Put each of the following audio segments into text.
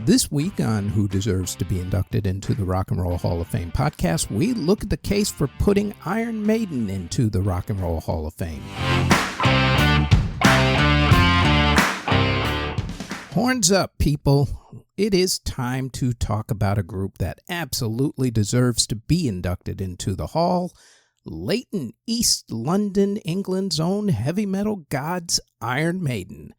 This week on Who Deserves to be Inducted into the Rock and Roll Hall of Fame podcast, we look at the case for putting Iron Maiden into the Rock and Roll Hall of Fame. Horns up, people. It is time to talk about a group that absolutely deserves to be inducted into the Hall. Leighton, East London, England's own heavy metal gods, Iron Maiden.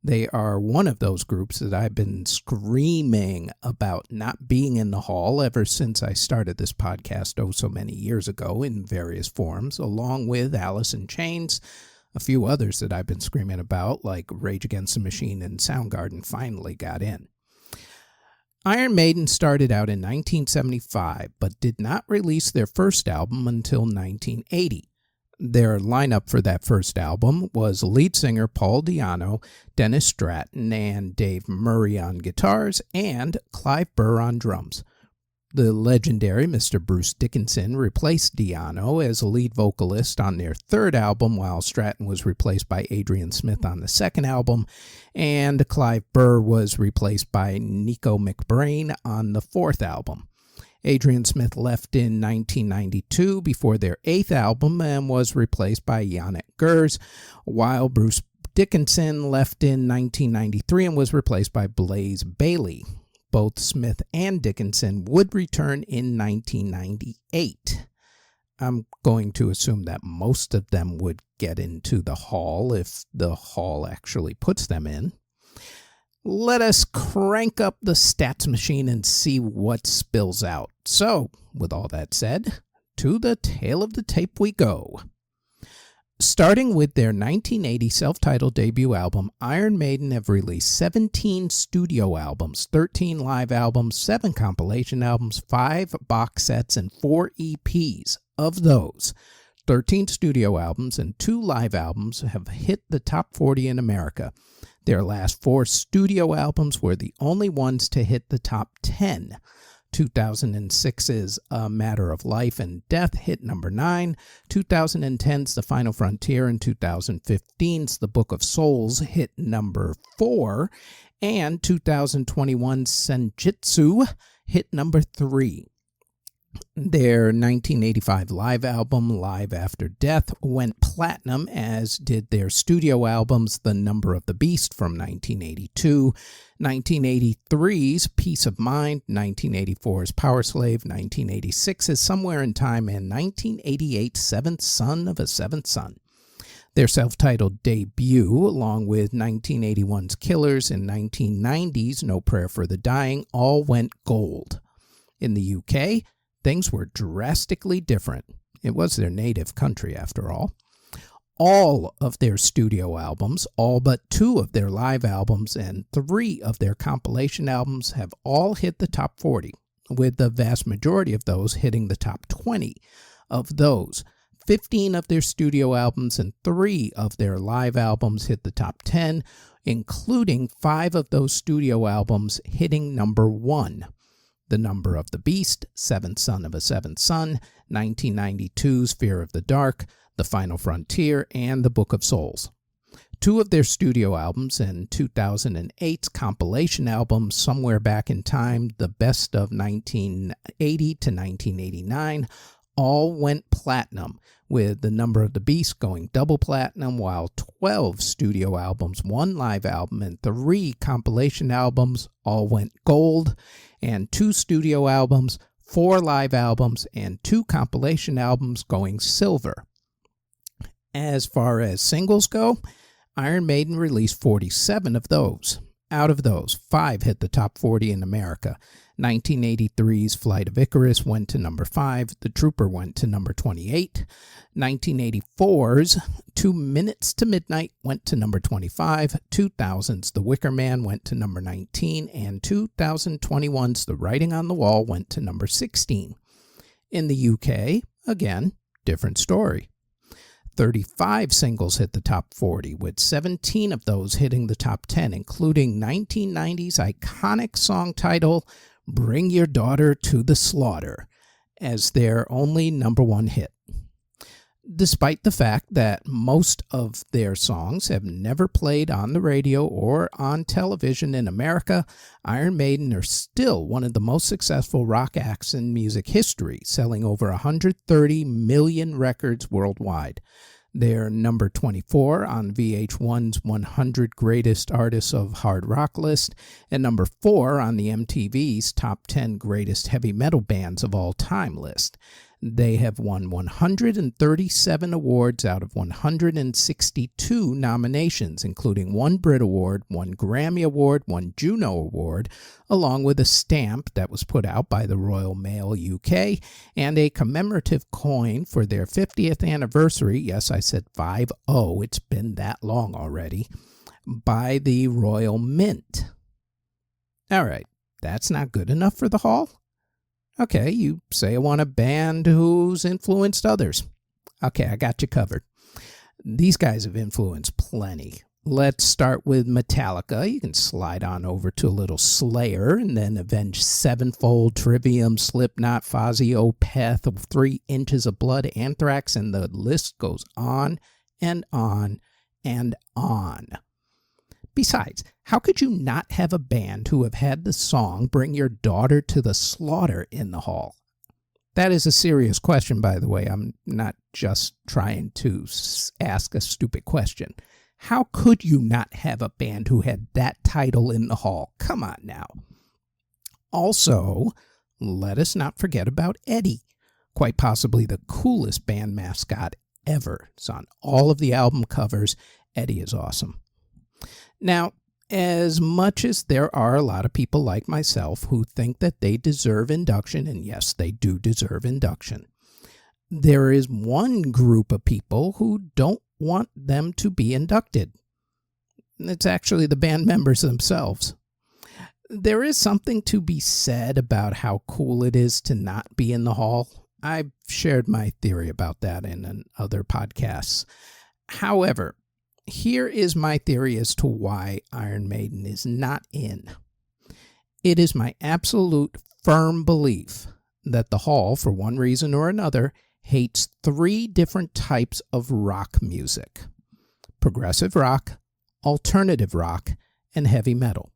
They are one of those groups that I've been screaming about not being in the Hall ever since I started this podcast so many years ago in various forms, along with Alice in Chains, a few others that I've been screaming about, like Rage Against the Machine and Soundgarden finally got in. Iron Maiden started out in 1975, but did not release their first album until 1980. Their lineup for that first album was lead singer Paul Di'Anno, Dennis Stratton, and Dave Murray on guitars, and Clive Burr on drums. The legendary Mr. Bruce Dickinson replaced Di'Anno as a lead vocalist on their third album, while Stratton was replaced by Adrian Smith on the second album, and Clive Burr was replaced by Nico McBrain on the fourth album. Adrian Smith left in 1992 before their eighth album and was replaced by Yannick Gers, while Bruce Dickinson left in 1993 and was replaced by Blaze Bayley. Both Smith and Dickinson would return in 1998. I'm going to assume that most of them would get into the Hall if the Hall actually puts them in. Let us crank up the stats machine and see what spills out. So, with all that said, to the tail of the tape we go. Starting with their 1980 self-titled debut album, Iron Maiden have released 17 studio albums, 13 live albums, 7 compilation albums, 5 box sets, and 4 EPs. Of those, 13 studio albums and 2 live albums have hit the top 40 in America. Their last 4 studio albums were the only ones to hit the top 10. 2006's A Matter of Life and Death hit number 9, 2010's The Final Frontier, and 2015's The Book of Souls hit number 4, and 2021's Senjutsu hit number 3. Their 1985 live album, Live After Death, went platinum, as did their studio albums, The Number of the Beast from 1982, 1983's Peace of Mind, 1984's Power Slave, 1986's Somewhere in Time, and 1988's Seventh Son of a Seventh Son. Their self-titled debut, along with 1981's Killers and 1990's No Prayer for the Dying, all went gold. In the UK, things were drastically different. It was their native country, after all. All of their studio albums, all but 2 of their live albums, and 3 of their compilation albums have all hit the top 40, with the vast majority of those hitting the top 20. Of those, 15 of their studio albums and 3 of their live albums hit the top 10, including 5 of those studio albums hitting number 1. The Number of the Beast, Seventh Son of a Seventh Son, 1992's Fear of the Dark, The Final Frontier, and The Book of Souls. 2 of their studio albums and 2008's compilation album, Somewhere Back in Time, The Best of 1980 to 1989, all went platinum, with The Number of the Beast going double platinum, while 12 studio albums, 1 live album, and 3 compilation albums all went gold, and 2 studio albums, 4 live albums, and 2 compilation albums going silver. As far as singles go, Iron Maiden released 47 of those. Out of those, 5 hit the top 40 in America. 1983's Flight of Icarus went to number 5. The Trooper went to number 28. 1984's 2 Minutes to Midnight went to number 25. 2000's The Wicker Man went to number 19. And 2021's The Writing on the Wall went to number 16. In the UK, again, different story. 35 singles hit the top 40, with 17 of those hitting the top 10, including 1990's iconic song title, Bring Your Daughter to the Slaughter, as their only number 1 hit. Despite the fact that most of their songs have never played on the radio or on television in America, Iron Maiden are still one of the most successful rock acts in music history, selling over 130 million records worldwide. They're number 24 on VH1's 100 Greatest Artists of Hard Rock list, and number 4 on the MTV's Top 10 Greatest Heavy Metal Bands of All Time list. They have won 137 awards out of 162 nominations, including 1 Brit Award, 1 Grammy Award, 1 Juno Award, along with a stamp that was put out by the Royal Mail UK, and a commemorative coin for their 50th anniversary, yes, I said 50, it's been that long already, by the Royal Mint. All right, that's not good enough for the Hall? Okay, you say I want a band who's influenced others. Okay, I got you covered. These guys have influenced plenty. Let's start with Metallica. You can slide on over to a little Slayer, and then Avenged Sevenfold, Trivium, Slipknot, Fozzy, Opeth, 3 Inches of Blood, Anthrax, and the list goes on and on and on. Besides, how could you not have a band who have had the song Bring Your Daughter to the Slaughter in the Hall? That is a serious question, by the way. I'm not just trying to ask a stupid question. How could you not have a band who had that title in the Hall? Come on now. Also, let us not forget about Eddie, quite possibly the coolest band mascot ever. It's on all of the album covers. Eddie is awesome. Now, as much as there are a lot of people like myself who think that they deserve induction, and yes, they do deserve induction, there is one group of people who don't want them to be inducted. It's actually the band members themselves. There is something to be said about how cool it is to not be in the Hall. I've shared my theory about that in other podcasts. However, here is my theory as to why Iron Maiden is not in. It is my absolute firm belief that the Hall, for one reason or another, hates 3 different types of rock music: progressive rock, alternative rock, and heavy metal.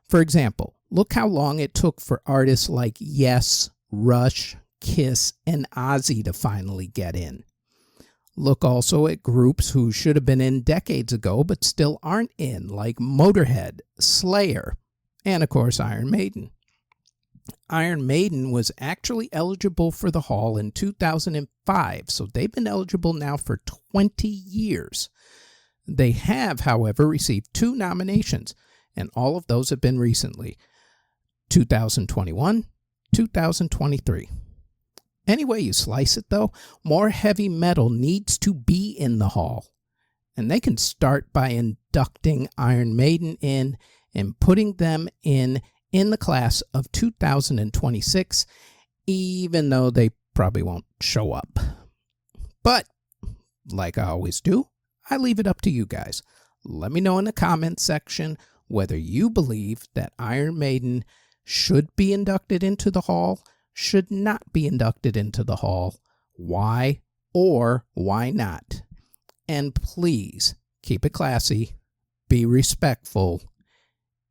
For example, look how long it took for artists like Yes, Rush, Kiss, and Ozzy to finally get in. Look also at groups who should have been in decades ago but still aren't in, like Motorhead, Slayer, and of course Iron Maiden. Iron Maiden was actually eligible for the Hall in 2005, so they've been eligible now for 20 years. They have, however, received 2 nominations, and all of those have been recently, 2021, 2023. Any way you slice it, though, more heavy metal needs to be in the Hall. And they can start by inducting Iron Maiden in and putting them in the class of 2026, even though they probably won't show up. But, like I always do, I leave it up to you guys. Let me know in the comments section whether you believe that Iron Maiden should be inducted into the Hall, should not be inducted into the Hall, why or why not. And please keep it classy, be respectful,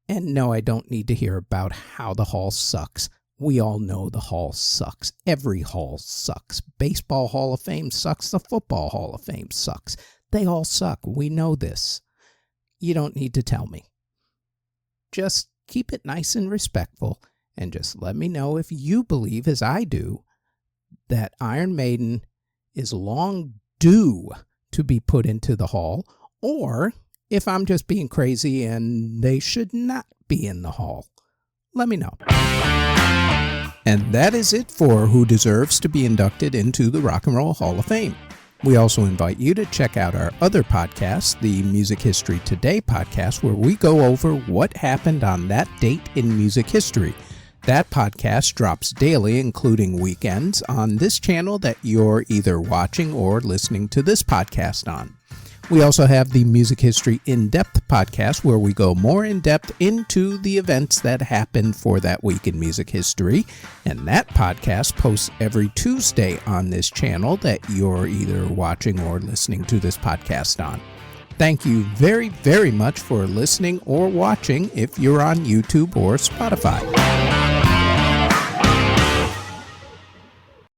and no, I don't need to hear about how the Hall sucks. We all know the Hall sucks. Every Hall sucks. Baseball Hall of Fame sucks. The Football Hall of Fame sucks. They all suck. We know this. You don't need to tell me. Just keep it nice and respectful. And just let me know if you believe, as I do, that Iron Maiden is long due to be put into the Hall, or if I'm just being crazy and they should not be in the Hall. Let me know. And that is it for who deserves to be inducted into the Rock and Roll Hall of Fame. We also invite you to check out our other podcast, the Music History Today podcast, where we go over what happened on that date in music history. That podcast drops daily, including weekends, on this channel that you're either watching or listening to this podcast on. We also have the Music History In-Depth podcast, where we go more in-depth into the events that happened for that week in music history. And that podcast posts every Tuesday on this channel that you're either watching or listening to this podcast on. Thank you very, very much for listening or watching if you're on YouTube or Spotify.